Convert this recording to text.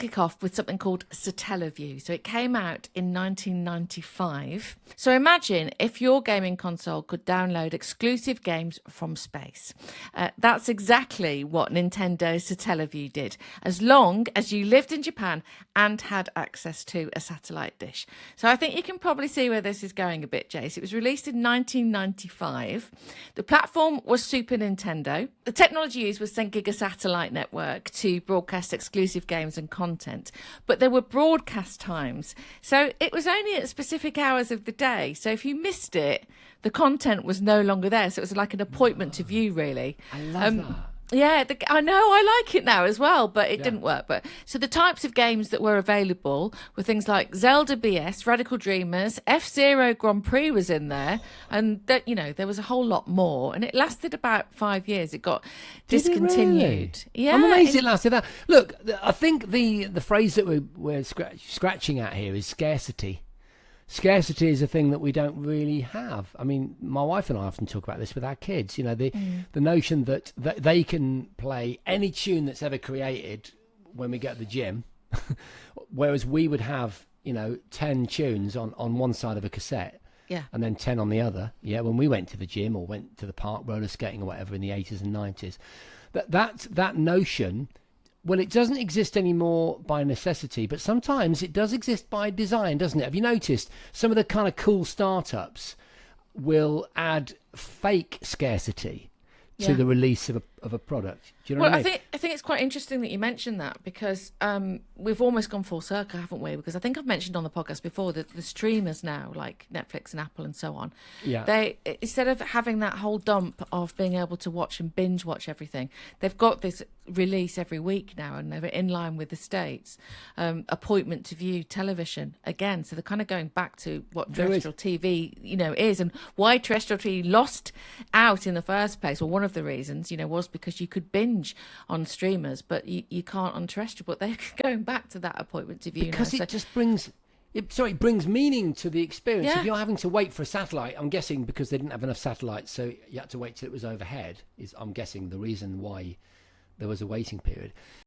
kick off with something called Satellaview. So it came out in 1995. So imagine if your gaming console could download exclusive games from space. That's exactly what Nintendo's Satellaview did, as long as you lived in Japan and had access to a satellite dish. So I think you can probably see where this is going a bit, Jace. It was released in 1995. The platform was Super Nintendo. The technology used was 10 Giga satellite network to broadcast exclusive games and content, but there were broadcast times. So it was only at specific hours of the day. So if you missed it, the content was no longer there. So it was like an appointment to view, really. I love that. Yeah, I know, I like it now as well, but it didn't work. But so the types of games that were available were things like Zelda BS, Radical Dreamers, F-Zero Grand Prix was in there, and that, you know, there was a whole lot more, and it lasted about 5 years. It got discontinued. Really? Yeah, I'm amazed it lasted that. Look, I think the phrase that we're scratching at here is scarcity. Scarcity is a thing that we don't really have. I mean, my wife and I often talk about this with our kids. You know, the notion that they can play any tune that's ever created when we get to the gym, whereas we would have, 10 tunes on one side of a cassette. Yeah. And then 10 on the other. Yeah, when we went to the gym or went to the park roller skating or whatever in the 80s and 90s. That notion, well, it doesn't exist anymore by necessity, but sometimes it does exist by design, doesn't it? Have you noticed some of the kind of cool startups will add fake scarcity to the release of a product? Do you know what I mean? I think it's quite interesting that you mentioned that, because we've almost gone full circle, haven't we? Because I think I've mentioned on the podcast before that the streamers now, like Netflix and Apple and so on, they, instead of having that whole dump of being able to watch and binge watch everything, they've got this release every week now, and they're in line with the States. Appointment to view television again, so they're kind of going back to what terrestrial TV, is, and why terrestrial TV lost out in the first place. Well, one of the reasons, was because you could binge on streamers, but you can't on terrestrial. But they're going back to that appointment to view because now. It just brings. It brings meaning to the experience. Yeah. If you're having to wait for a satellite, I'm guessing because they didn't have enough satellites, so you had to wait till it was overhead. I'm guessing the reason why there was a waiting period.